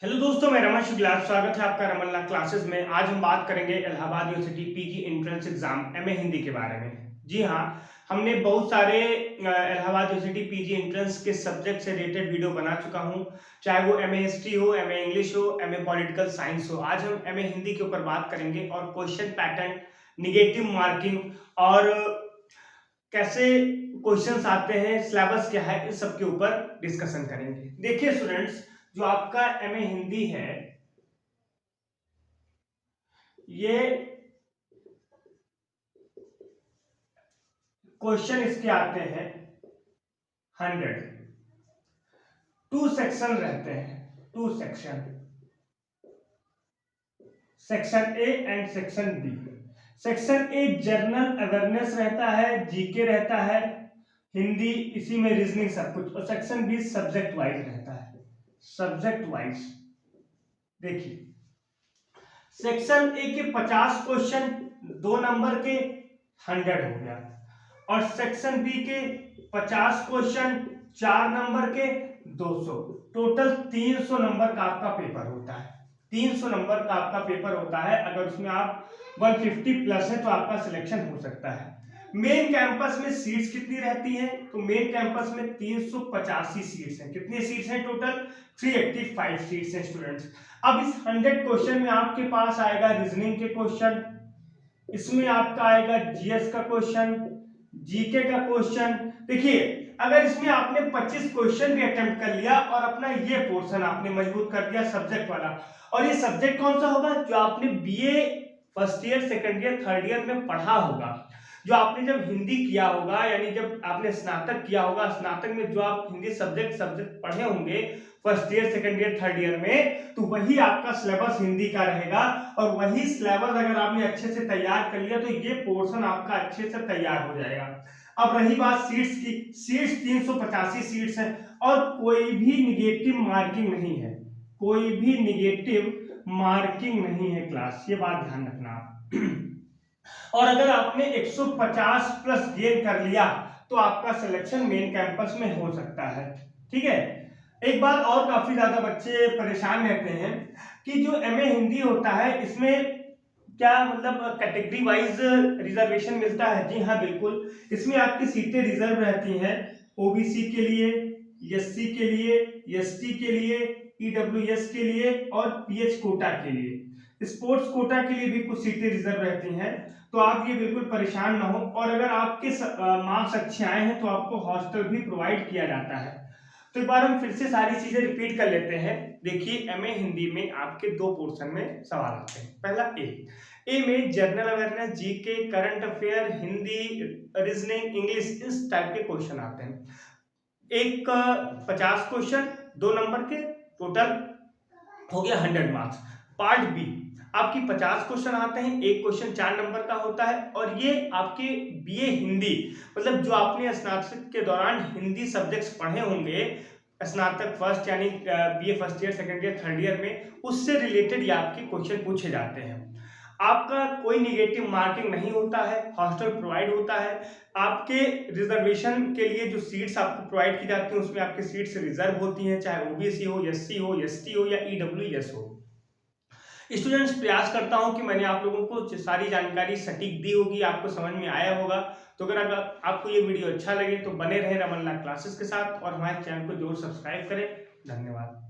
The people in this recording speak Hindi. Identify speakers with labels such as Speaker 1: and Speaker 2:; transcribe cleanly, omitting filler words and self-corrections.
Speaker 1: हेलो दोस्तों, मैं रमन शुक्ला। स्वागत है आपका रमन क्लासेस में। आज हम बात करेंगे Allahabad university PG entrance exam MA Hindi के बारे में। जी हाँ, हमने बहुत सारे इलाहाबाद यूनिवर्सिटी पीजी एंट्रेंस के सब्जेक्ट से रिलेटेड वीडियो बना चुका हूँ, चाहे वो एमए हिस्ट्री हो, एमए इंग्लिश हो, एमए पॉलिटिकल साइंस हो। आज हम एमए हिंदी के ऊपर बात करेंगे और क्वेश्चन पैटर्न, निगेटिव मार्किंग और कैसे क्वेश्चंस आते हैं, सिलेबस क्या है, इस सब के ऊपर डिस्कशन करेंगे। देखिए स्टूडेंट्स, जो आपका एमए हिंदी है, ये क्वेश्चन इसके आते हैं 100। 2 सेक्शन रहते हैं, 2 section, section A and section B. Section A general awareness रहता है, जीके रहता है, हिंदी, इसी में रीजनिंग सब कुछ। और सेक्शन बी सब्जेक्ट वाइज रहता है, सब्जेक्ट वाइज। देखिए, सेक्शन ए के 50 क्वेश्चन 2 नंबर के 100 हो गया, और सेक्शन बी के 50 क्वेश्चन 4 नंबर के 200। टोटल 300 नंबर का आपका पेपर होता है। 300 नंबर का आपका पेपर होता है। अगर उसमें आप 150 प्लस है तो आपका सिलेक्शन हो सकता है। मेन कैंपस में सीट्स कितनी रहती हैं? तो मेन कैंपस में 385 सीट्स हैं। कितनी सीट्स हैं टोटल? 385 सीट्स हैं स्टूडेंट्स। अब इस 100 क्वेश्चन में आपके पास आएगा रीजनिंग के क्वेश्चन, इसमें आपका आएगा जीएस का क्वेश्चन, जीके का क्वेश्चन। देखिए, अगर इसमें आपने 25 क्वेश्चन भी अटेम्प्ट कर लिया और अपना ये पोर्शन आपने मजबूत कर दिया सब्जेक्ट वाला, और ये सब्जेक्ट कौन सा होगा? जो आपने BA first year, second year, third year में पढ़ा होगा, जो आपने जब हिंदी किया होगा, यानी जब आपने स्नातक किया होगा, स्नातक में जो आप हिंदी सब्जेक्ट पढ़े होंगे first year, second year, third year में, तो वही आपका सिलेबस हिंदी का रहेगा। और वही सिलेबस अगर आपने अच्छे से तैयार कर लिया तो ये पोर्शन आपका अच्छे से तैयार हो जाएगा। अब रही बात सीट्स की, सीट्स 385 सीट्स हैं और कोई भी निगेटिव मार्किंग नहीं है, कोई भी निगेटिव मार्किंग नहीं है क्लास, ये बात ध्यान रखना आप। और अगर आपने 150 प्लस गेन कर लिया तो आपका सिलेक्शन मेन कैंपस में हो सकता है। ठीक है। एक बात और, काफी ज्यादा बच्चे परेशान रहते हैं कि जो एमए हिंदी होता है, इसमें क्या मतलब कैटेगरी वाइज रिजर्वेशन मिलता है? जी हाँ, बिल्कुल। इसमें आपकी सीटें रिजर्व रहती हैं ओबीसी के लिए, एससी के लिए, एसटी के लिए, ईडब्ल्यूएस के लिए और पीएच कोटा के लिए। स्पोर्ट्स कोटा के लिए भी कुछ सीटें रिजर्व रहती हैं, तो आप ये बिल्कुल परेशान ना हो। और अगर आपके मार्क्स अच्छे आए हैं तो आपको हॉस्टल भी प्रोवाइड किया जाता है। तो एक बार हम फिर से सारी चीजें रिपीट कर लेते हैं। देखिए, एमए हिंदी में आपके 2 पोर्शन में सवाल आते हैं। पहला ए में general awareness, GK, current affair, Hindi, reasoning, English, इस टाइप के क्वेश्चन आते हैं। एक 50 क्वेश्चन 2 नंबर के, टोटल हो गया 100 मार्क्स। पार्ट बी, आपकी 50 क्वेश्चन आते हैं, एक क्वेश्चन 4 नंबर का होता है, और ये आपके बीए हिंदी, मतलब जो आपने स्नातक के दौरान हिंदी सब्जेक्ट्स पढ़े होंगे, स्नातक फर्स्ट यानी BA first year, second year, third year में, उससे रिलेटेड ये आपके क्वेश्चन पूछे जाते हैं। आपका कोई निगेटिव मार्किंग नहीं होता है, हॉस्टल प्रोवाइड होता है। आपके रिजर्वेशन के लिए जो सीट्स आपको प्रोवाइड की जाती हैं, उसमें आपकी सीट्स रिजर्व होती हैं, चाहे ओबीसी हो, एससी हो, एसटी हो या ईडब्ल्यूएस हो। स्टूडेंट्स, प्रयास करता हूं कि मैंने आप लोगों को सारी जानकारी सटीक दी होगी, आपको समझ में आया होगा। तो अगर आपको ये वीडियो अच्छा लगे तो बने रहे रमन क्लासेस के साथ और हमारे चैनल को जरूर सब्सक्राइब करें। धन्यवाद।